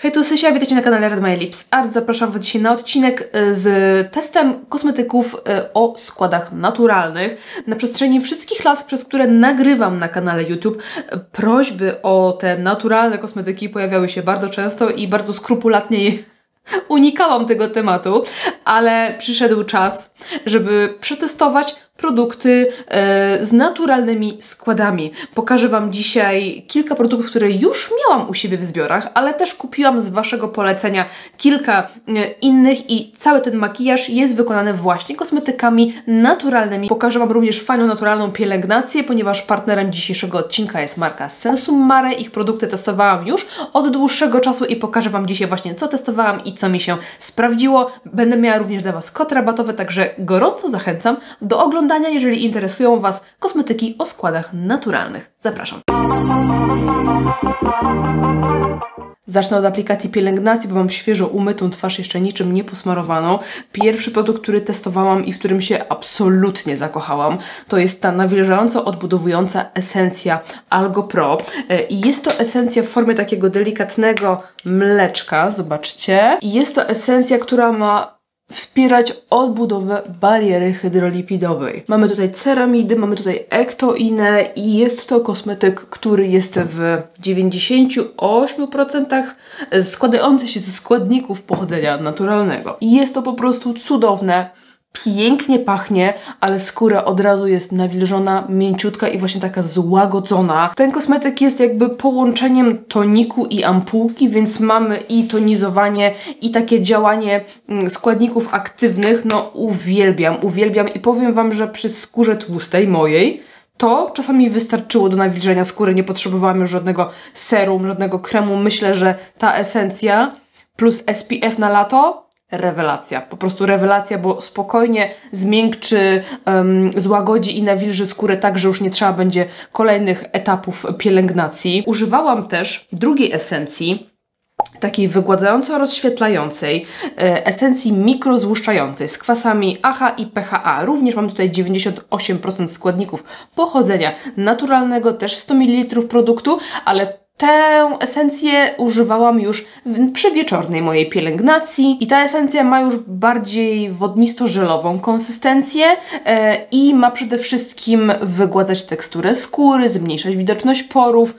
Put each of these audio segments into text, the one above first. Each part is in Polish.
Hej, tu Sysia, witajcie na kanale Red My Lips Art. Zapraszam Was dzisiaj na odcinek z testem kosmetyków o składach naturalnych. Na przestrzeni wszystkich lat, przez które nagrywam na kanale YouTube, prośby o te naturalne kosmetyki pojawiały się bardzo często i bardzo skrupulatnie unikałam tego tematu, ale przyszedł czas, żeby przetestować produkty z naturalnymi składami. Pokażę Wam dzisiaj kilka produktów, które już miałam u siebie w zbiorach, ale też kupiłam z Waszego polecenia kilka innych i cały ten makijaż jest wykonany właśnie kosmetykami naturalnymi. Pokażę Wam również fajną, naturalną pielęgnację, ponieważ partnerem dzisiejszego odcinka jest marka Sensum Mare. Ich produkty testowałam już od dłuższego czasu i pokażę Wam dzisiaj właśnie, co testowałam i co mi się sprawdziło. Będę miała również dla Was kod rabatowy, także gorąco zachęcam do oglądania, jeżeli interesują Was kosmetyki o składach naturalnych. Zapraszam. Zacznę od aplikacji pielęgnacji, bo mam świeżo umytą twarz, jeszcze niczym nie posmarowaną. Pierwszy produkt, który testowałam i w którym się absolutnie zakochałam, to jest ta nawilżająco odbudowująca esencja Algo Pro. I jest to esencja w formie takiego delikatnego mleczka, zobaczcie. I jest to esencja, która ma wspierać odbudowę bariery hydrolipidowej. Mamy tutaj ceramidy, mamy tutaj ektoinę i jest to kosmetyk, który jest w 98% składający się ze składników pochodzenia naturalnego. I jest to po prostu cudowne. Pięknie pachnie, ale skóra od razu jest nawilżona, mięciutka i właśnie taka złagodzona. Ten kosmetyk jest jakby połączeniem toniku i ampułki, więc mamy i tonizowanie, i takie działanie składników aktywnych. No uwielbiam i powiem Wam, że przy skórze tłustej mojej to czasami wystarczyło do nawilżenia skóry, nie potrzebowałam już żadnego serum, żadnego kremu. Myślę, że ta esencja plus SPF na lato rewelacja, po prostu rewelacja, bo spokojnie zmiękczy, złagodzi i nawilży skórę tak, że już nie trzeba będzie kolejnych etapów pielęgnacji. Używałam też drugiej esencji, takiej wygładzająco rozświetlającej, esencji mikrozłuszczającej z kwasami AHA i PHA. Również mam tutaj 98% składników pochodzenia naturalnego, też 100 ml produktu, ale tę esencję używałam już przy wieczornej mojej pielęgnacji i ta esencja ma już bardziej wodnisto-żelową konsystencję i ma przede wszystkim wygładzać teksturę skóry, zmniejszać widoczność porów,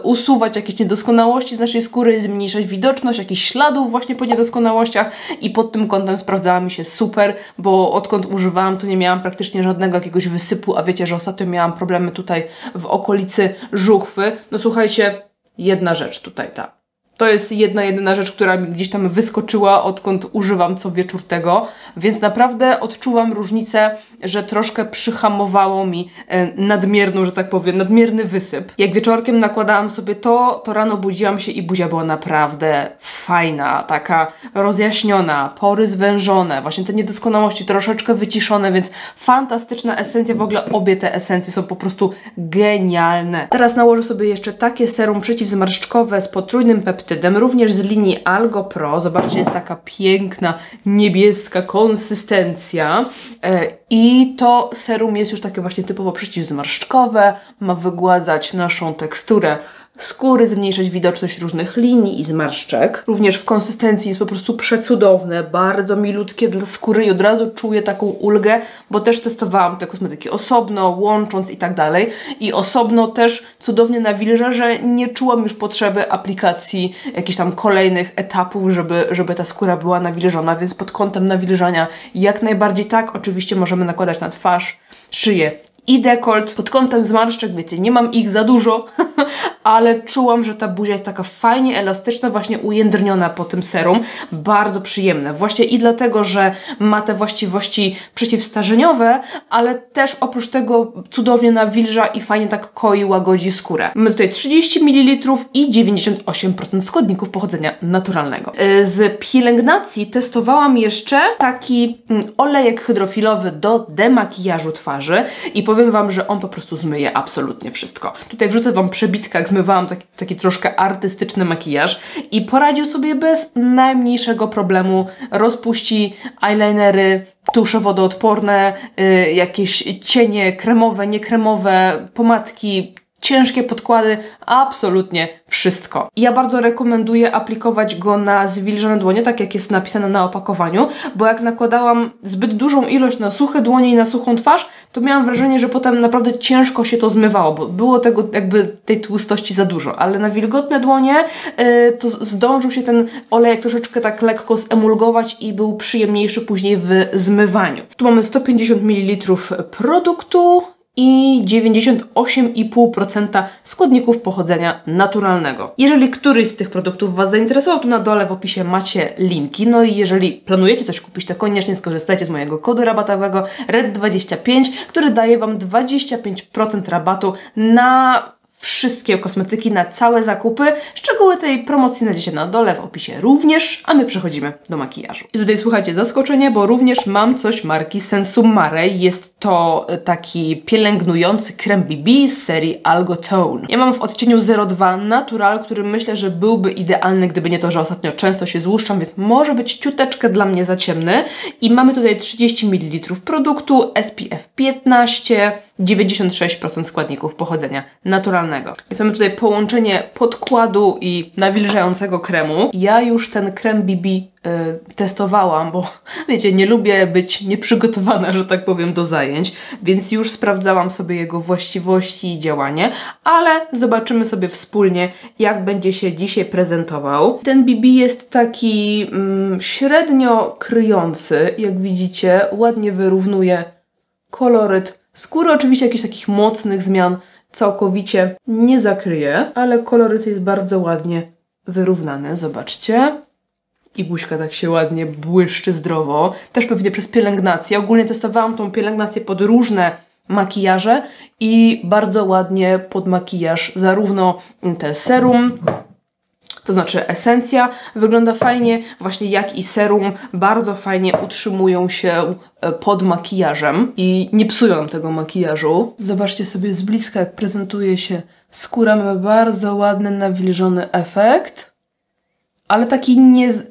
usuwać jakieś niedoskonałości z naszej skóry, zmniejszać widoczność jakichś śladów właśnie po niedoskonałościach i pod tym kątem sprawdzała mi się super, bo odkąd używałam, to nie miałam praktycznie żadnego jakiegoś wysypu, a wiecie, że ostatnio miałam problemy tutaj w okolicy żuchwy. No słuchajcie, jedna rzecz tutaj to jest jedyna rzecz, która mi gdzieś tam wyskoczyła, odkąd używam co wieczór tego, więc naprawdę odczuwam różnicę, że troszkę przyhamowało mi nadmierną, że tak powiem, nadmierny wysyp. Jak wieczorkiem nakładałam sobie to rano budziłam się i buzia była naprawdę fajna, taka rozjaśniona, pory zwężone, właśnie te niedoskonałości troszeczkę wyciszone, więc fantastyczna esencja, w ogóle obie te esencje są po prostu genialne. Teraz nałożę sobie jeszcze takie serum przeciwzmarszczkowe z potrójnym peptydem, również z linii Algo Pro. Zobaczcie, jest taka piękna, niebieska konsystencja. I to serum jest już takie właśnie typowo przeciwzmarszczkowe. Ma wygładzać naszą teksturę skóry, zmniejszać widoczność różnych linii i zmarszczek. Również w konsystencji jest po prostu przecudowne, bardzo milutkie dla skóry i od razu czuję taką ulgę, bo też testowałam te kosmetyki osobno, łącząc i tak dalej. I osobno też cudownie nawilża, że nie czułam już potrzeby aplikacji jakichś tam kolejnych etapów, żeby ta skóra była nawilżona, więc pod kątem nawilżania jak najbardziej tak. Oczywiście możemy nakładać na twarz, szyję i dekolt. Pod kątem zmarszczek, wiecie, nie mam ich za dużo, ale czułam, że ta buzia jest taka fajnie elastyczna, właśnie ujędrniona po tym serum. Bardzo przyjemne. Właśnie i dlatego, że ma te właściwości przeciwstarzeniowe, ale też oprócz tego cudownie nawilża i fajnie tak koi, łagodzi skórę. Mamy tutaj 30 ml i 98% składników pochodzenia naturalnego. Z pielęgnacji testowałam jeszcze taki olejek hydrofilowy do demakijażu twarzy i powiem Wam, że on po prostu zmyje absolutnie wszystko. Tutaj wrzucę Wam przebitkę, jak zmywałam taki troszkę artystyczny makijaż i poradził sobie bez najmniejszego problemu. Rozpuści eyelinery, tusze wodoodporne, jakieś cienie kremowe, niekremowe, pomadki, ciężkie podkłady, absolutnie wszystko. Ja bardzo rekomenduję aplikować go na zwilżone dłonie, tak jak jest napisane na opakowaniu, bo jak nakładałam zbyt dużą ilość na suche dłonie i na suchą twarz, to miałam wrażenie, że potem naprawdę ciężko się to zmywało, bo było tego jakby tej tłustości za dużo, ale na wilgotne dłonie to zdążył się ten olejek troszeczkę tak lekko zemulgować i był przyjemniejszy później w zmywaniu. Tu mamy 150 ml produktu i 98,5% składników pochodzenia naturalnego. Jeżeli któryś z tych produktów Was zainteresował, to na dole w opisie macie linki. No i jeżeli planujecie coś kupić, to koniecznie skorzystajcie z mojego kodu rabatowego RED25, który daje Wam 25% rabatu na wszystkie kosmetyki, na całe zakupy. Szczegóły tej promocji znajdziecie na dole w opisie również, a my przechodzimy do makijażu. I tutaj słuchajcie, zaskoczenie, bo również mam coś marki Sensumare. Jest to taki pielęgnujący krem BB z serii Algotone. Ja mam w odcieniu 02 Natural, który myślę, że byłby idealny, gdyby nie to, że ostatnio często się złuszczam, więc może być ciuteczkę dla mnie za ciemny. I mamy tutaj 30 ml produktu, SPF 15, 96% składników pochodzenia naturalnego. Więc mamy tutaj połączenie podkładu i nawilżającego kremu. Ja już ten krem BB testowałam, bo wiecie, nie lubię być nieprzygotowana, że tak powiem, do zajęć, więc już sprawdzałam sobie jego właściwości i działanie, ale zobaczymy sobie wspólnie, jak będzie się dzisiaj prezentował. Ten BB jest taki średnio kryjący, jak widzicie, ładnie wyrównuje koloryt skóry. Oczywiście jakichś takich mocnych zmian całkowicie nie zakryje, ale koloryt jest bardzo ładnie wyrównany. Zobaczcie. I buźka tak się ładnie błyszczy zdrowo. Też pewnie przez pielęgnację. Ogólnie testowałam tą pielęgnację pod różne makijaże i bardzo ładnie pod makijaż zarówno te serum, to znaczy esencja wygląda fajnie, właśnie jak i serum bardzo fajnie utrzymują się pod makijażem i nie psują nam tego makijażu. Zobaczcie sobie z bliska, jak prezentuje się skóra. Mamy bardzo ładny, nawilżony efekt, ale taki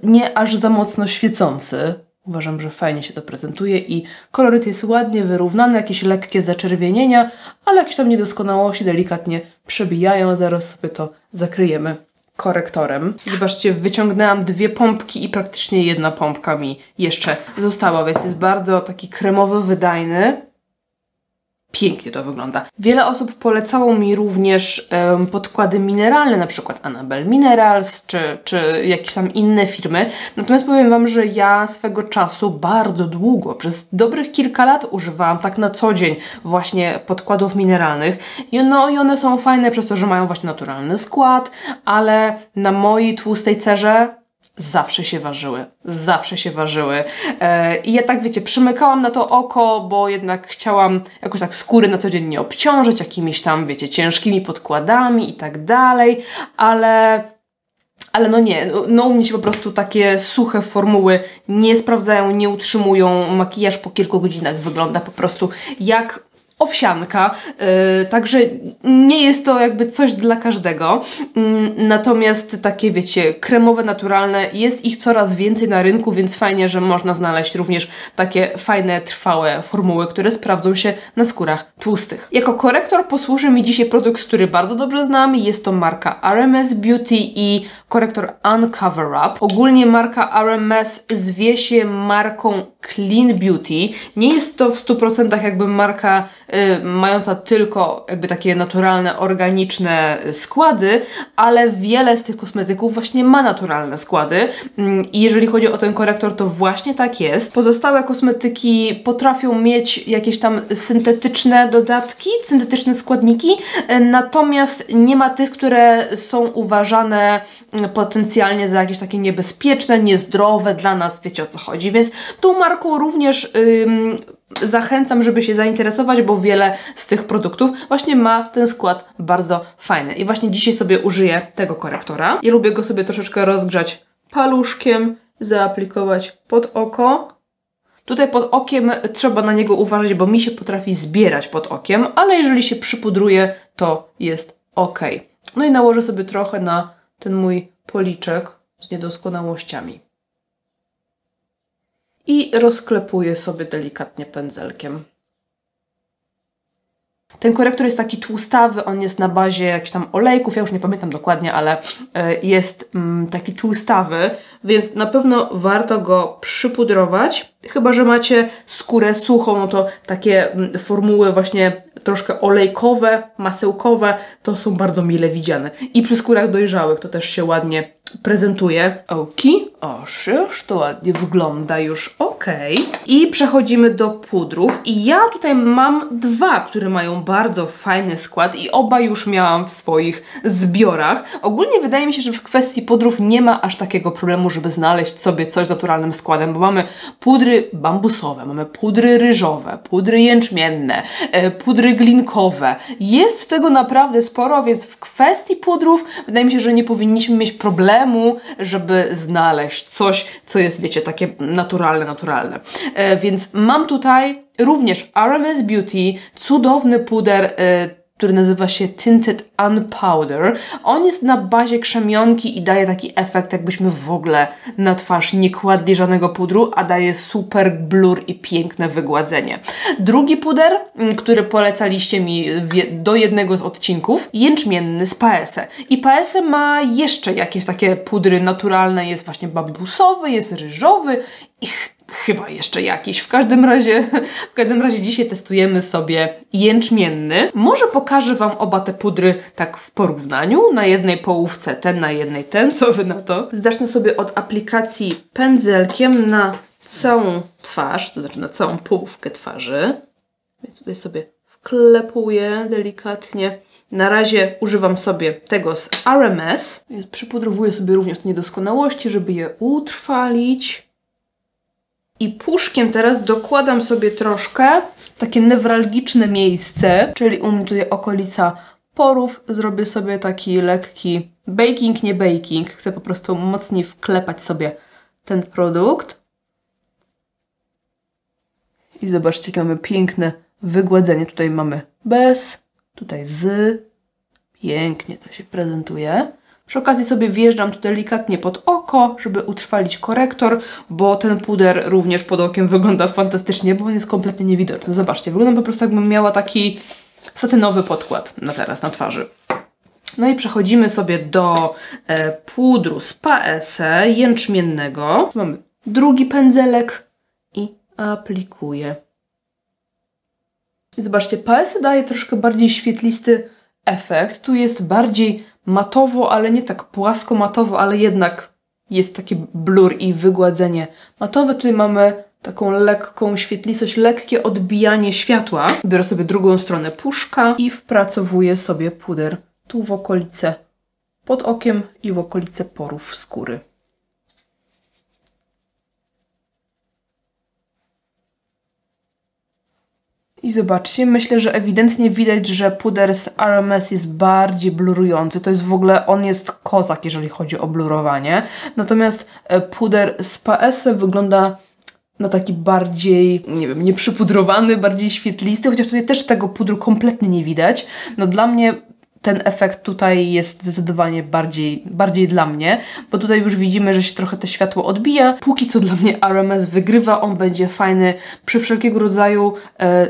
nie aż za mocno świecący. Uważam, że fajnie się to prezentuje i koloryt jest ładnie wyrównany, jakieś lekkie zaczerwienienia, ale jakieś tam niedoskonałości delikatnie przebijają. Zaraz sobie to zakryjemy korektorem. Zobaczcie, wyciągnęłam 2 pompki i praktycznie 1 pompka mi jeszcze została, więc jest bardzo taki kremowy, wydajny. Pięknie to wygląda. Wiele osób polecało mi również podkłady mineralne, na przykład Annabelle Minerals, czy jakieś tam inne firmy. Natomiast powiem Wam, że ja swego czasu bardzo długo, przez dobrych kilka lat używałam tak na co dzień właśnie podkładów mineralnych. I one są fajne przez to, że mają właśnie naturalny skład, ale na mojej tłustej cerze zawsze się ważyły. Zawsze się ważyły. I ja tak, wiecie, przymykałam na to oko, bo jednak chciałam jakoś tak skóry na co dzień nie obciążyć jakimiś tam, wiecie, ciężkimi podkładami i tak dalej, ale no nie, no u mnie się po prostu takie suche formuły nie sprawdzają, nie utrzymują. Makijaż po kilku godzinach wygląda po prostu jak owsianka, także nie jest to jakby coś dla każdego, natomiast takie, wiecie, kremowe, naturalne, jest ich coraz więcej na rynku, więc fajnie, że można znaleźć również takie fajne, trwałe formuły, które sprawdzą się na skórach tłustych. Jako korektor posłuży mi dzisiaj produkt, który bardzo dobrze znam, jest to marka RMS Beauty i korektor Uncover Up. Ogólnie marka RMS zwie się marką Clean Beauty, nie jest to w 100% jakby marka mająca tylko jakby takie naturalne, organiczne składy, ale wiele z tych kosmetyków właśnie ma naturalne składy i jeżeli chodzi o ten korektor, to właśnie tak jest. Pozostałe kosmetyki potrafią mieć jakieś tam syntetyczne dodatki, syntetyczne składniki, natomiast nie ma tych, które są uważane potencjalnie za jakieś takie niebezpieczne, niezdrowe dla nas, wiecie o co chodzi, więc tą marką również zachęcam, żeby się zainteresować, bo wiele z tych produktów właśnie ma ten skład bardzo fajny. I właśnie dzisiaj sobie użyję tego korektora. Ja lubię go sobie troszeczkę rozgrzać paluszkiem, zaaplikować pod oko. Tutaj pod okiem trzeba na niego uważać, bo mi się potrafi zbierać pod okiem, ale jeżeli się przypudruje, to jest ok. No i nałożę sobie trochę na ten mój policzek z niedoskonałościami. I rozklepuję sobie delikatnie pędzelkiem. Ten korektor jest taki tłustawy, on jest na bazie jakichś tam olejków, ja już nie pamiętam dokładnie, ale jest taki tłustawy, więc na pewno warto go przypudrować. Chyba że macie skórę suchą, no to takie formuły właśnie troszkę olejkowe, masełkowe, to są bardzo mile widziane. I przy skórach dojrzałych to też się ładnie prezentuje. Oki, oszyż, to ładnie wygląda już, I przechodzimy do pudrów. I ja tutaj mam dwa, które mają bardzo fajny skład i oba już miałam w swoich zbiorach. Ogólnie wydaje mi się, że w kwestii pudrów nie ma aż takiego problemu, żeby znaleźć sobie coś z naturalnym składem, bo mamy pudry bambusowe, mamy pudry ryżowe, pudry jęczmienne, pudry glinkowe. Jest tego naprawdę sporo, więc w kwestii pudrów wydaje mi się, że nie powinniśmy mieć problemu, żeby znaleźć coś, co jest, wiecie, takie naturalne. Więc mam tutaj również RMS Beauty, cudowny puder, który nazywa się Tinted Unpowder. On jest na bazie krzemionki i daje taki efekt, jakbyśmy w ogóle na twarz nie kładli żadnego pudru, a daje super blur i piękne wygładzenie. Drugi puder, który polecaliście mi do jednego z odcinków, jęczmienny z Paese. I Paese ma jeszcze jakieś takie pudry naturalne, jest właśnie bambusowy, jest ryżowy i chyba jeszcze jakiś. W każdym razie dzisiaj testujemy sobie jęczmienny. Może pokażę Wam oba te pudry tak w porównaniu. Na jednej połówce ten, na jednej ten. Co Wy na to? Zacznę sobie od aplikacji pędzelkiem na całą twarz, to znaczy na całą połówkę twarzy. Więc tutaj sobie wklepuję delikatnie. Na razie używam sobie tego z RMS. Więc przypudrowuję sobie również te niedoskonałości, żeby je utrwalić. I puszkiem teraz dokładam sobie troszkę takie newralgiczne miejsce, czyli u mnie tutaj okolica porów. Zrobię sobie taki lekki baking, nie baking. Chcę po prostu mocniej wklepać sobie ten produkt. I zobaczcie, jakie mamy piękne wygładzenie. Tutaj mamy bez, tutaj z. Pięknie to się prezentuje. Przy okazji sobie wjeżdżam tu delikatnie pod oko, żeby utrwalić korektor, bo ten puder również pod okiem wygląda fantastycznie, bo on jest kompletnie niewidoczny. Zobaczcie, wygląda po prostu, jakbym miała taki satynowy podkład na twarzy. No i przechodzimy sobie do pudru z Paese jęczmiennego. Mamy drugi pędzelek i aplikuję. I zobaczcie, Paese daje troszkę bardziej świetlisty efekt. Tu jest bardziej matowo, ale nie tak płasko-matowo, ale jednak jest taki blur i wygładzenie matowe. Tutaj mamy taką lekką świetlistość, lekkie odbijanie światła. Biorę sobie drugą stronę puszka i wpracowuję sobie puder tu w okolice pod okiem i w okolice porów skóry. I zobaczcie, myślę, że ewidentnie widać, że puder z RMS jest bardziej blurujący. To jest w ogóle, on jest kozak, jeżeli chodzi o blurowanie. Natomiast puder z Paese wygląda na taki bardziej, nie wiem, nieprzypudrowany, bardziej świetlisty, chociaż tutaj też tego pudru kompletnie nie widać. No dla mnie ten efekt tutaj jest zdecydowanie bardziej dla mnie, bo tutaj już widzimy, że się trochę to światło odbija. Póki co dla mnie RMS wygrywa, on będzie fajny przy wszelkiego rodzaju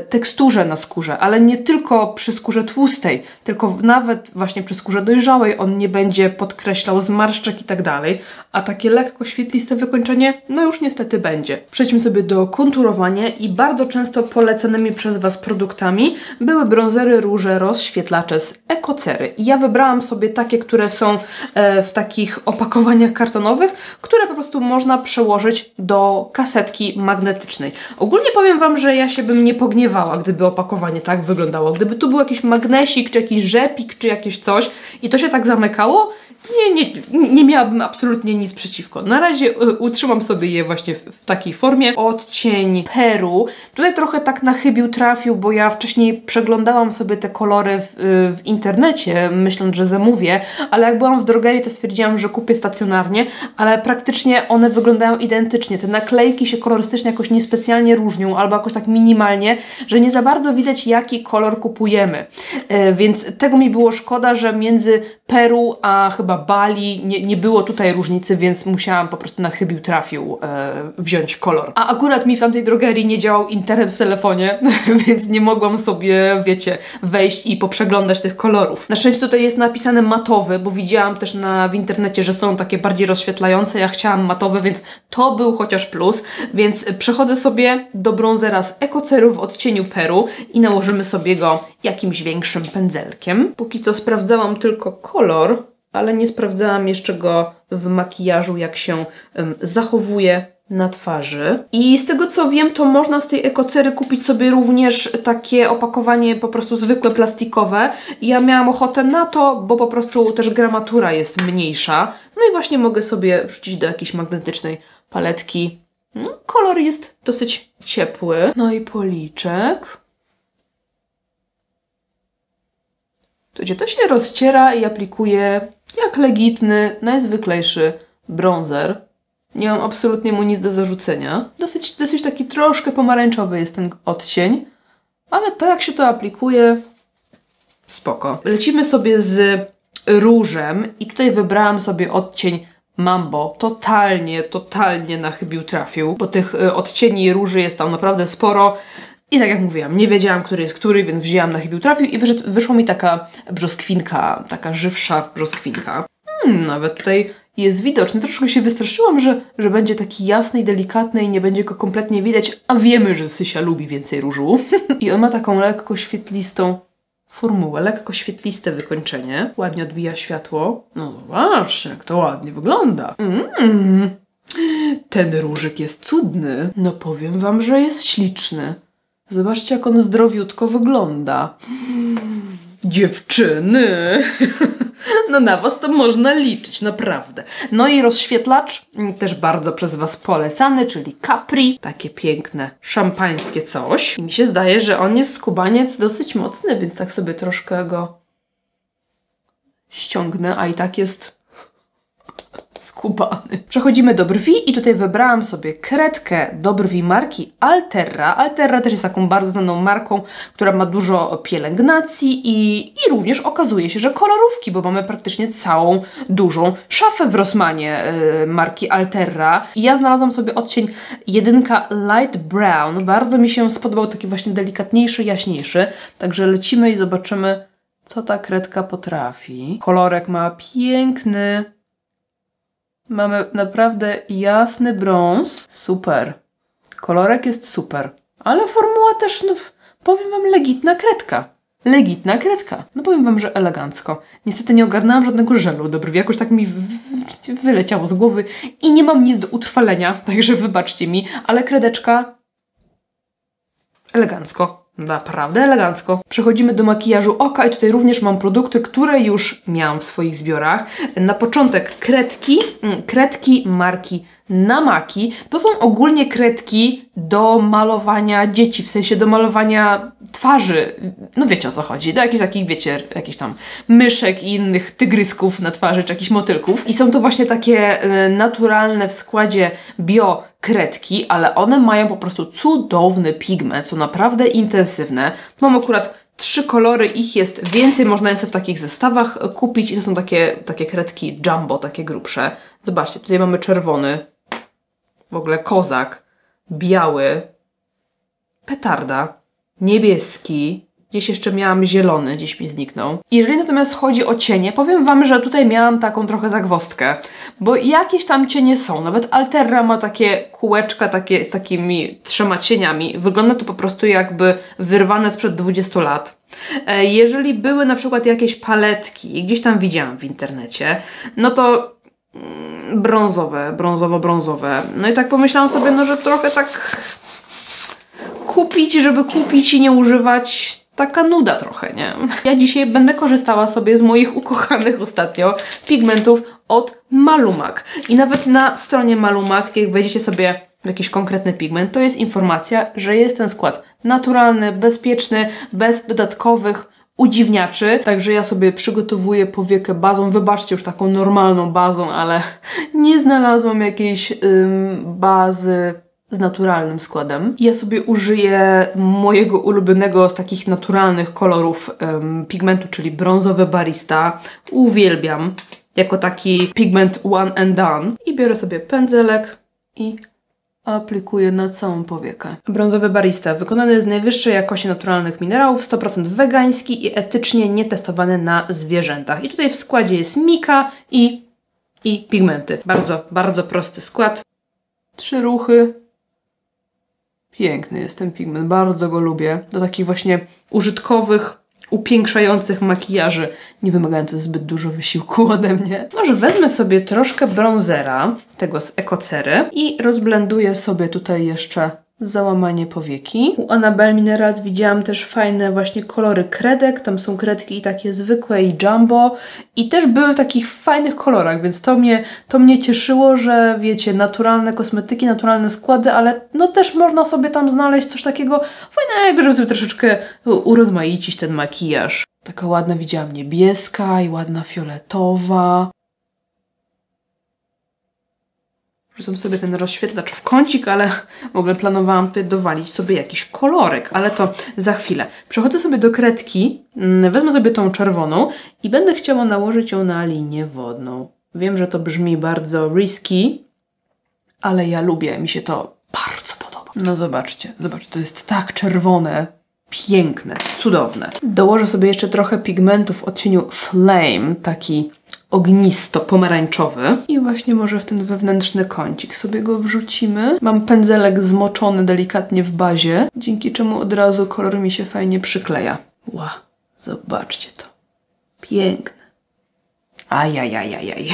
teksturze na skórze, ale nie tylko przy skórze tłustej, tylko nawet właśnie przy skórze dojrzałej on nie będzie podkreślał zmarszczek i tak dalej, a takie lekko świetliste wykończenie, no już niestety będzie. Przejdźmy sobie do konturowania i bardzo często polecanymi przez Was produktami były bronzery, róże, rozświetlacze z Ekocery. I ja wybrałam sobie takie, które są w takich opakowaniach kartonowych, które po prostu można przełożyć do kasetki magnetycznej. Ogólnie powiem Wam, że ja się bym nie pogniewała, gdyby opakowanie tak wyglądało. Gdyby tu był jakiś magnesik, czy jakiś rzepik, czy jakieś coś i to się tak zamykało, nie miałabym absolutnie nic przeciwko. Na razie utrzymam sobie je właśnie w takiej formie. Odcień Peru. Tutaj trochę tak na chybił trafił, bo ja wcześniej przeglądałam sobie te kolory w internecie internecie, myśląc, że zamówię, ale jak byłam w drogerii, to stwierdziłam, że kupię stacjonarnie, ale praktycznie one wyglądają identycznie. Te naklejki się kolorystycznie jakoś niespecjalnie różnią, albo jakoś tak minimalnie, że nie za bardzo widać, jaki kolor kupujemy. Więc tego mi było szkoda, że między Peru a chyba Bali nie było tutaj różnicy, więc musiałam po prostu na chybił trafił wziąć kolor. A akurat mi w tamtej drogerii nie działał internet w telefonie, więc nie mogłam sobie, wiecie, wejść i poprzeglądać tych kolorów. Na szczęście tutaj jest napisane matowy, bo widziałam też w internecie, że są takie bardziej rozświetlające. Ja chciałam matowe, więc to był chociaż plus. Więc przechodzę sobie do bronzera z Ecoceru w odcieniu Peru i nałożymy sobie go jakimś większym pędzelkiem. Póki co sprawdzałam tylko kolor, ale nie sprawdzałam jeszcze go w makijażu, jak się zachowuje na twarzy. I z tego co wiem, to można z tej Ecocery kupić sobie również takie opakowanie po prostu zwykłe, plastikowe. Ja miałam ochotę na to, bo po prostu też gramatura jest mniejsza. No i właśnie mogę sobie wrzucić do jakiejś magnetycznej paletki. No, kolor jest dosyć ciepły. No i policzek. To gdzie to się rozciera i aplikuje jak legitny, najzwyklejszy bronzer. Nie mam absolutnie mu nic do zarzucenia. Dosyć taki troszkę pomarańczowy jest ten odcień, ale to jak się to aplikuje, spoko. Lecimy sobie z różem i tutaj wybrałam sobie odcień Mambo. Totalnie na chybił trafił, bo tych odcieni róży jest tam naprawdę sporo. I tak jak mówiłam, nie wiedziałam, który jest który, więc wzięłam na chybił trafił i wyszła mi taka brzoskwinka, taka żywsza brzoskwinka. Nawet tutaj jest widoczny. Troszkę się wystraszyłam, że będzie taki jasny i delikatny i nie będzie go kompletnie widać, a wiemy, że Sysia lubi więcej różu. I on ma taką lekko świetlistą formułę, lekko świetliste wykończenie. Ładnie odbija światło. No zobaczcie, jak to ładnie wygląda. Ten różyk jest cudny. No powiem wam, że jest śliczny. Zobaczcie, jak on zdrowiutko wygląda. Dziewczyny! No na was to można liczyć, naprawdę. No i rozświetlacz, też bardzo przez was polecany, czyli Capri. Takie piękne, szampańskie coś. I mi się zdaje, że on jest skubaniec dosyć mocny, więc tak sobie troszkę go ściągnę, a i tak jest skubany. Przechodzimy do brwi i tutaj wybrałam sobie kredkę do brwi marki Alterra. Alterra też jest taką bardzo znaną marką, która ma dużo pielęgnacji i również okazuje się, że kolorówki, bo mamy praktycznie całą dużą szafę w Rossmanie marki Alterra. I ja znalazłam sobie odcień 1 Light Brown. Bardzo mi się spodobał, taki właśnie delikatniejszy, jaśniejszy. Także lecimy i zobaczymy, co ta kredka potrafi. Kolorek ma piękny. Mamy naprawdę jasny brąz. Super. Kolorek jest super. Ale formuła też, no, powiem wam, legitna kredka. Legitna kredka. No powiem wam, że elegancko. Niestety nie ogarnęłam żadnego żelu do brwi. Jakoś tak mi wyleciało z głowy i nie mam nic do utrwalenia, także wybaczcie mi. Ale kredeczka elegancko. Naprawdę elegancko. Przechodzimy do makijażu oka i tutaj również mam produkty, które już miałam w swoich zbiorach. Na początek kredki marki Namaki. To są ogólnie kredki do malowania dzieci, w sensie do malowania twarzy. No wiecie, o co chodzi. Do jakichś takich, wiecie, jakichś tam myszek i innych tygrysków na twarzy, czy jakichś motylków. I są to właśnie takie naturalne w składzie bio kredki, ale one mają po prostu cudowny pigment, są naprawdę intensywne. Mam akurat 3 kolory, ich jest więcej, można je sobie w takich zestawach kupić i to są takie kredki jumbo, takie grubsze. Zobaczcie, tutaj mamy czerwony, w ogóle kozak, biały, petarda, niebieski, gdzieś jeszcze miałam zielony, gdzieś mi zniknął. Jeżeli natomiast chodzi o cienie, powiem wam, że tutaj miałam taką trochę zagwozdkę, bo jakieś tam cienie są. Nawet Alterra ma takie kółeczka z takimi 3 cieniami. Wygląda to po prostu jakby wyrwane sprzed 20 lat. Jeżeli były na przykład jakieś paletki, gdzieś tam widziałam w internecie, no to brązowo-brązowe. No i tak pomyślałam sobie, no że trochę tak kupić, żeby kupić i nie używać, taka nuda trochę, nie? Ja dzisiaj będę korzystała sobie z moich ukochanych ostatnio pigmentów od Malumak. I nawet na stronie Malumak, jak wejdziecie sobie w jakiś konkretny pigment, to jest informacja, że jest ten skład naturalny, bezpieczny, bez dodatkowych udziwniaczy. Także ja sobie przygotowuję powiekę bazą. Wybaczcie, już taką normalną bazą, ale nie znalazłam jakiejś bazy z naturalnym składem. Ja sobie użyję mojego ulubionego z takich naturalnych kolorów pigmentu, czyli brązowy Barista. Uwielbiam jako taki pigment one and done. I biorę sobie pędzelek i aplikuję na całą powiekę. Brązowy Barista wykonany z najwyższej jakości naturalnych minerałów, 100% wegański i etycznie nietestowany na zwierzętach. I tutaj w składzie jest mika i pigmenty. Bardzo, bardzo prosty skład. 3 ruchy. Piękny jest ten pigment, bardzo go lubię. Do takich właśnie użytkowych, upiększających makijaży, nie wymagających zbyt dużo wysiłku ode mnie. Może wezmę sobie troszkę bronzera, tego z Ekocery i rozblenduję sobie tutaj jeszcze załamanie powieki. U Annabelle Minerals widziałam też fajne właśnie kolory kredek, tam są kredki i takie zwykłe i jumbo i też były w takich fajnych kolorach, więc to mnie cieszyło, że wiecie, naturalne kosmetyki, naturalne składy, ale no też można sobie tam znaleźć coś takiego fajnego, żeby sobie troszeczkę urozmaicić ten makijaż. Taka ładna widziałam niebieska i ładna fioletowa. Wrzucam sobie ten rozświetlacz w kącik, ale w ogóle planowałam tutaj dowalić sobie jakiś kolorek, ale to za chwilę. Przechodzę sobie do kredki, wezmę sobie tą czerwoną i będę chciała nałożyć ją na linię wodną. Wiem, że to brzmi bardzo risky, ale ja lubię, mi się to bardzo podoba. No zobaczcie, to jest tak czerwone, piękne, cudowne. Dołożę sobie jeszcze trochę pigmentu w odcieniu Flame, taki ognisto-pomarańczowy. I właśnie może w ten wewnętrzny kącik sobie go wrzucimy. Mam pędzelek zmoczony delikatnie w bazie, dzięki czemu od razu kolor mi się fajnie przykleja. Ła, zobaczcie to. Piękne. Ajajajajaj.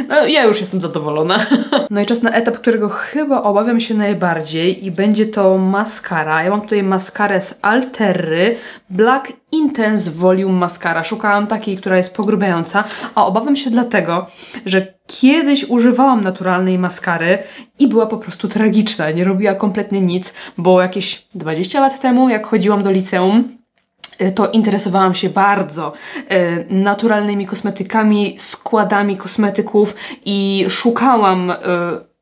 No ja już jestem zadowolona. No i czas na etap, którego chyba obawiam się najbardziej i będzie to maskara. Ja mam tutaj maskarę z Alterry Black Intense Volume Mascara. Szukałam takiej, która jest pogrubiająca, a obawiam się dlatego, że kiedyś używałam naturalnej maskary i była po prostu tragiczna. Nie robiła kompletnie nic, bo jakieś 20 lat temu, jak chodziłam do liceum, to interesowałam się bardzo naturalnymi kosmetykami, składami kosmetyków i szukałam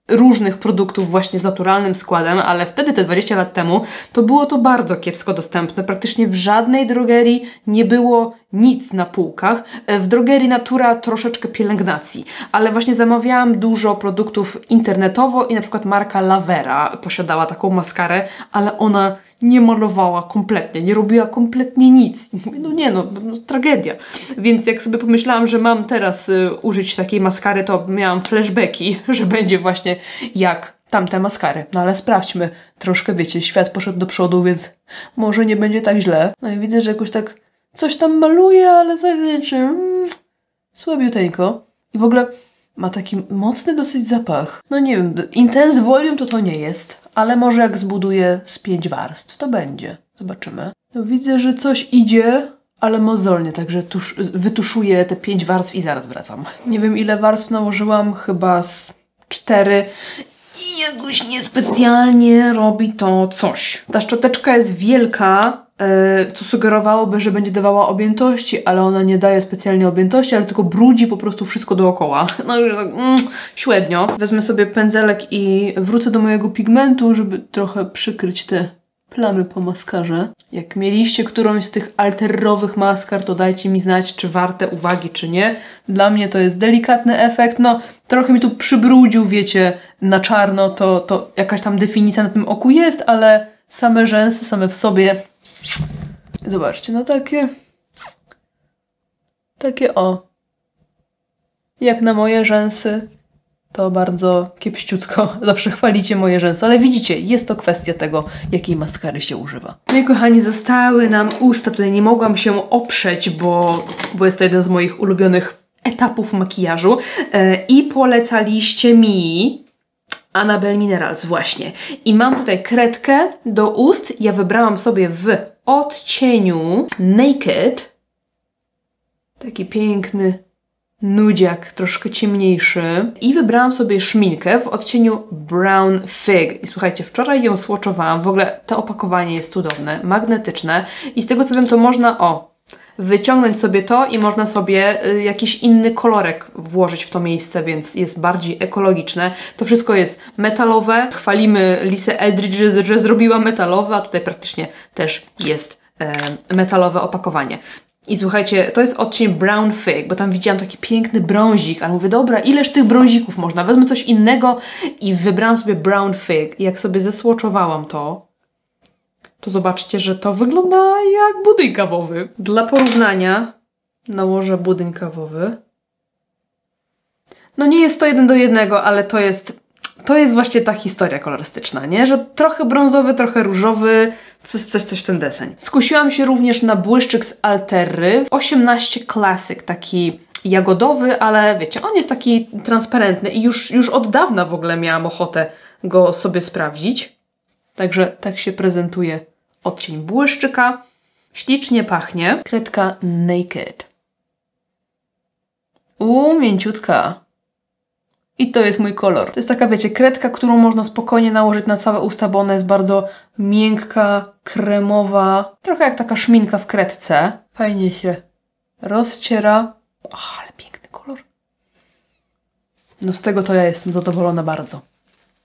różnych produktów właśnie z naturalnym składem, ale wtedy, te 20 lat temu, to było to bardzo kiepsko dostępne. Praktycznie w żadnej drogerii nie było nic na półkach. W drogerii Natura troszeczkę pielęgnacji, ale właśnie zamawiałam dużo produktów internetowo i na przykład marka Lavera posiadała taką maskarę, ale ona nie malowała kompletnie, nie robiła kompletnie nic. No tragedia. Więc jak sobie pomyślałam, że mam teraz użyć takiej maskary, to miałam flashbacki, że będzie właśnie jak tamte maskary. No ale sprawdźmy. Troszkę, wiecie, świat poszedł do przodu, więc może nie będzie tak źle. No i widzę, że jakoś tak coś tam maluje, ale tak wiecie, słabiuteńko. I w ogóle ma taki mocny dosyć zapach. No nie wiem, Intense Volume to nie jest, ale może jak zbuduję z 5 warstw, to będzie. Zobaczymy. No widzę, że coś idzie, ale mozolnie, także wytuszuję te 5 warstw i zaraz wracam. Nie wiem, ile warstw nałożyłam, chyba z 4 i jakoś niespecjalnie robi to coś. Ta szczoteczka jest wielka, co sugerowałoby, że będzie dawała objętości, ale ona nie daje specjalnie objętości, ale tylko brudzi po prostu wszystko dookoła. No już tak średnio. Wezmę sobie pędzelek i wrócę do mojego pigmentu, żeby trochę przykryć te plamy po maskarze. Jak mieliście którąś z tych alterrowych maskar, to dajcie mi znać, czy warte uwagi, czy nie. Dla mnie to jest delikatny efekt. No, trochę mi tu przybrudził, wiecie, na czarno, to jakaś tam definicja na tym oku jest, ale same rzęsy, same w sobie. Zobaczcie, no takie o. Jak na moje rzęsy, to bardzo kiepściutko. Zawsze chwalicie moje rzęsy, ale widzicie, jest to kwestia tego, jakiej maskary się używa. No i kochani, zostały nam usta. Tutaj nie mogłam się oprzeć, bo jest to jeden z moich ulubionych etapów makijażu. I polecaliście mi Annabelle Minerals właśnie. I mam tutaj kredkę do ust. Ja wybrałam sobie w odcieniu Naked. Taki piękny nudziak, troszkę ciemniejszy. I wybrałam sobie szminkę w odcieniu Brown Fig. I słuchajcie, wczoraj ją swatchowałam. W ogóle to opakowanie jest cudowne, magnetyczne. I z tego co wiem, to można, wyciągnąć sobie to i można sobie jakiś inny kolorek włożyć w to miejsce, więc jest bardziej ekologiczne. To wszystko jest metalowe. Chwalimy Lisę Eldridge, że zrobiła metalowe, a tutaj praktycznie też jest metalowe opakowanie. I słuchajcie, to jest odcień Brown Fig, bo tam widziałam taki piękny brązik, ale mówię, dobra, ileż tych brązików można? Wezmę coś innego i wybrałam sobie Brown Fig. I jak sobie zesłoczowałam to zobaczcie, że to wygląda jak budyń kawowy. Dla porównania nałożę budyń kawowy. No nie jest to 1 do 1, ale to jest właśnie ta historia kolorystyczna, nie? Że trochę brązowy, trochę różowy, coś w ten deseń. Skusiłam się również na błyszczyk z Altery 18 Classic, taki jagodowy, ale wiecie, on jest taki transparentny i już od dawna w ogóle miałam ochotę go sobie sprawdzić. Także tak się prezentuje odcień błyszczyka. Ślicznie pachnie. Kredka Naked. Mięciutka. I to jest mój kolor. To jest taka, wiecie, kredka, którą można spokojnie nałożyć na całe usta, bo ona jest bardzo miękka, kremowa. Trochę jak taka szminka w kredce. Fajnie się rozciera. Ale piękny kolor. No z tego to ja jestem zadowolona bardzo.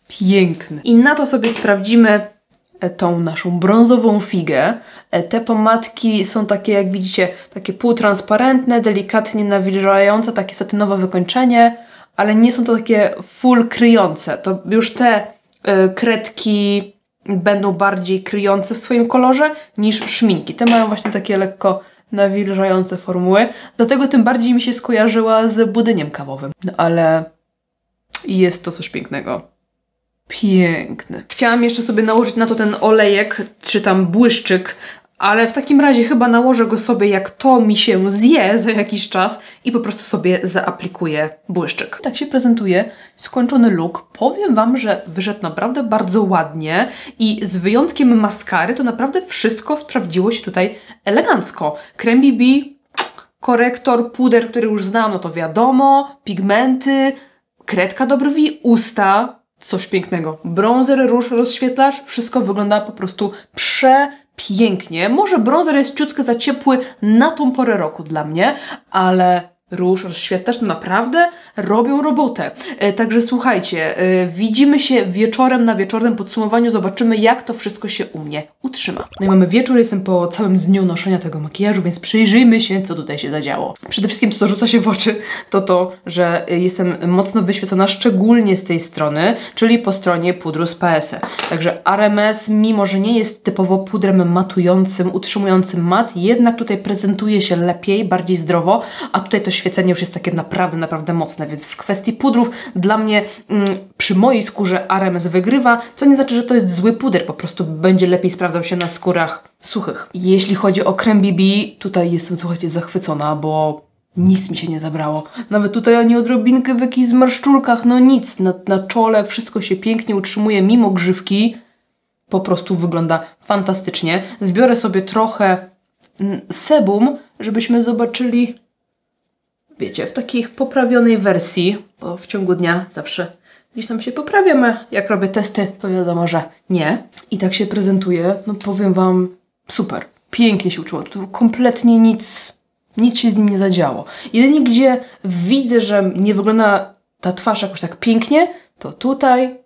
Piękny. I na to sobie sprawdzimy tą naszą brązową figę. Te pomadki są takie, jak widzicie, takie półtransparentne, delikatnie nawilżające, takie satynowe wykończenie, ale nie są to takie full kryjące. To już te kredki będą bardziej kryjące w swoim kolorze niż szminki. Te mają właśnie takie lekko nawilżające formuły. Dlatego tym bardziej mi się skojarzyła z budyniem kawowym. No ale jest to coś pięknego. Piękny. Chciałam jeszcze sobie nałożyć na to ten olejek, czy tam błyszczyk, ale w takim razie chyba nałożę go sobie, jak to mi się zje za jakiś czas i po prostu sobie zaaplikuję błyszczyk. Tak się prezentuje skończony look. Powiem Wam, że wyszedł naprawdę bardzo ładnie i z wyjątkiem maskary to naprawdę wszystko sprawdziło się tutaj elegancko. Creme BB, korektor, puder, który już znam, no to wiadomo, pigmenty, kredka do brwi, usta, coś pięknego. Bronzer, róż, rozświetlacz, wszystko wygląda po prostu przepięknie. Może bronzer jest ciutkę za ciepły na tą porę roku dla mnie, ale róż, rozświetlacz to naprawdę robią robotę. Także słuchajcie, widzimy się wieczorem na wieczornym podsumowaniu, zobaczymy, jak to wszystko się u mnie utrzyma. No i mamy wieczór, jestem po całym dniu noszenia tego makijażu, więc przyjrzyjmy się, co tutaj się zadziało. Przede wszystkim to, co rzuca się w oczy, to, że jestem mocno wyświecona, szczególnie z tej strony, czyli po stronie pudru z PS. Także RMS, mimo że nie jest typowo pudrem matującym, utrzymującym mat, jednak tutaj prezentuje się lepiej, bardziej zdrowo, a tutaj to świecenie już jest takie naprawdę mocne, więc w kwestii pudrów dla mnie przy mojej skórze RMS wygrywa, co nie znaczy, że to jest zły puder, po prostu będzie lepiej sprawdzał się na skórach suchych. Jeśli chodzi o Creme BB, tutaj jestem, słuchajcie, zachwycona, bo nic mi się nie zabrało. Nawet tutaj ani odrobinkę w jakichś zmarszczulkach, no nic, na czole wszystko się pięknie utrzymuje mimo grzywki. Po prostu wygląda fantastycznie. Zbiorę sobie trochę sebum, żebyśmy zobaczyli, wiecie, w takiej poprawionej wersji, bo w ciągu dnia zawsze gdzieś tam się poprawiamy. Jak robię testy, to wiadomo, że nie. I tak się prezentuje. No powiem Wam, super. Pięknie się uczyło. Tu kompletnie nic się z nim nie zadziało. Jedynie gdzie widzę, że nie wygląda ta twarz jakoś tak pięknie, to tutaj,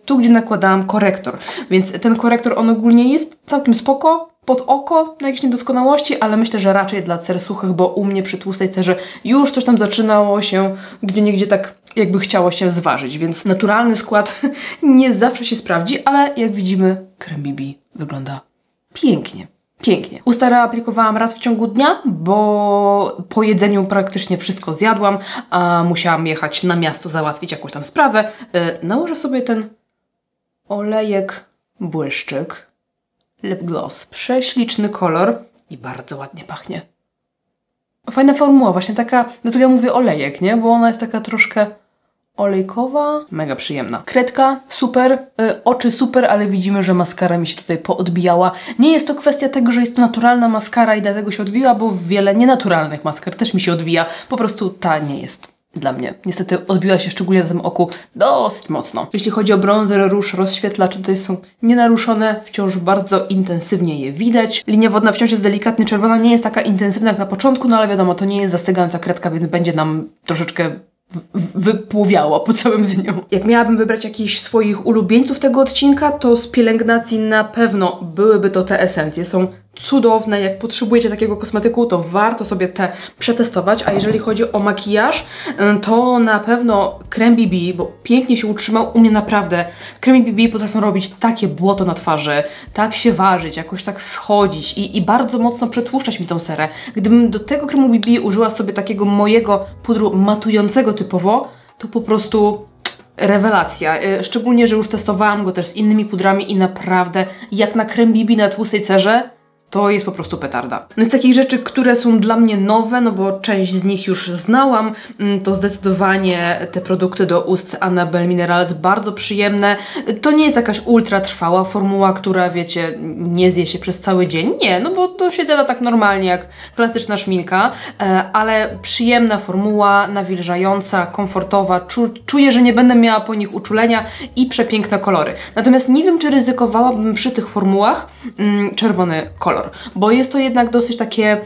tu gdzie nakładałam korektor. Więc ten korektor, on ogólnie jest całkiem spoko, pod oko na jakieś niedoskonałości, ale myślę, że raczej dla cer suchych, bo u mnie przy tłustej cerze już coś tam zaczynało się gdzieniegdzie tak jakby chciało się zważyć, więc naturalny skład nie zawsze się sprawdzi, ale jak widzimy Creme BB wygląda pięknie. Pięknie. Usta reaplikowałam raz w ciągu dnia, bo po jedzeniu praktycznie wszystko zjadłam, a musiałam jechać na miasto załatwić jakąś tam sprawę. Nałożę sobie ten olejek błyszczyk. Lip gloss. Prześliczny kolor i bardzo ładnie pachnie. Fajna formuła, właśnie taka, dlatego ja mówię olejek, nie? Bo ona jest taka troszkę olejkowa. Mega przyjemna. Kredka super, oczy super, ale widzimy, że maskara mi się tutaj poodbijała. Nie jest to kwestia tego, że jest to naturalna maskara i dlatego się odbiła, bo wiele nienaturalnych maskar też mi się odbija. Po prostu ta nie jest dla mnie. Niestety odbiła się szczególnie na tym oku dosyć mocno. Jeśli chodzi o bronzer, róż, rozświetlacz, tutaj są nienaruszone, wciąż bardzo intensywnie je widać. Linia wodna wciąż jest delikatnie czerwona, nie jest taka intensywna jak na początku, no ale wiadomo, to nie jest zastygająca kredka, więc będzie nam troszeczkę wypłowiało po całym dniu. Jak miałabym wybrać jakichś swoich ulubieńców tego odcinka, to z pielęgnacji na pewno byłyby to te esencje. Są cudowne, jak potrzebujecie takiego kosmetyku, to warto sobie te przetestować, a jeżeli chodzi o makijaż, to na pewno krem BB, bo pięknie się utrzymał, u mnie naprawdę kremy BB potrafią robić takie błoto na twarzy, tak się ważyć, jakoś tak schodzić i bardzo mocno przetłuszczać mi tą serę. Gdybym do tego kremu BB użyła sobie takiego mojego pudru matującego typowo, to po prostu rewelacja. Szczególnie, że już testowałam go też z innymi pudrami i naprawdę jak na krem BB na tłustej cerze, to jest po prostu petarda. No i z takich rzeczy, które są dla mnie nowe, no bo część z nich już znałam, to zdecydowanie te produkty do ust Annabelle Minerals, bardzo przyjemne. To nie jest jakaś ultra trwała formuła, która, wiecie, nie zje się przez cały dzień. Nie, no bo to się zjada tak normalnie jak klasyczna szminka, ale przyjemna formuła, nawilżająca, komfortowa. Czuję, że nie będę miała po nich uczulenia i przepiękne kolory. Natomiast nie wiem, czy ryzykowałabym przy tych formułach czerwony kolor, bo jest to jednak dosyć takie,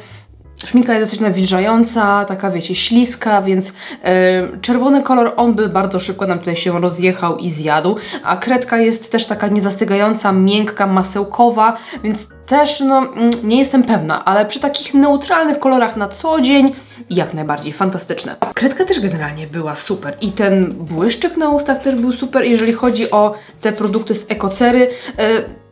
szminka jest dosyć nawilżająca, taka wiecie, śliska, więc czerwony kolor, on by bardzo szybko nam tutaj się rozjechał i zjadł, a kredka jest też taka niezastygająca, miękka, masełkowa, więc też no nie jestem pewna, ale przy takich neutralnych kolorach na co dzień jak najbardziej fantastyczne. Kredka też generalnie była super i ten błyszczyk na ustach też był super. Jeżeli chodzi o te produkty z Ekocery,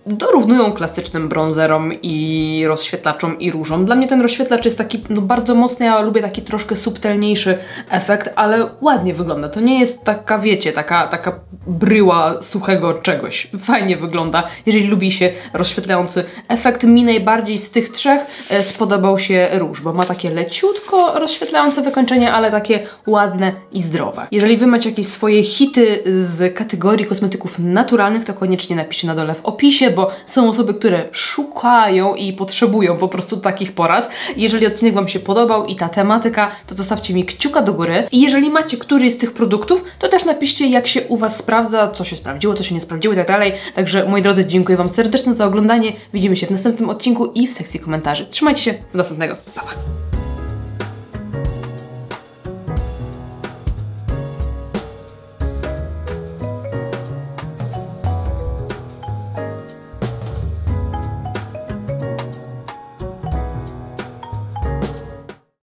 dorównują klasycznym bronzerom i rozświetlaczom i różom. Dla mnie ten rozświetlacz jest taki no, bardzo mocny, ja lubię taki troszkę subtelniejszy efekt, ale ładnie wygląda. To nie jest taka, wiecie, taka bryła suchego czegoś. Fajnie wygląda, jeżeli lubi się rozświetlający efekt. Mi najbardziej z tych trzech spodobał się róż, bo ma takie leciutko rozświetlające wykończenie, ale takie ładne i zdrowe. Jeżeli Wy macie jakieś swoje hity z kategorii kosmetyków naturalnych, to koniecznie napiszcie na dole w opisie, bo są osoby, które szukają i potrzebują po prostu takich porad. Jeżeli odcinek Wam się podobał i ta tematyka, to zostawcie mi kciuka do góry. I jeżeli macie któryś z tych produktów, to też napiszcie, jak się u Was sprawdza, co się sprawdziło, co się nie sprawdziło i tak dalej. Także moi drodzy, dziękuję Wam serdecznie za oglądanie. Widzimy się w następnym odcinku i w sekcji komentarzy. Trzymajcie się, do następnego. Pa, pa.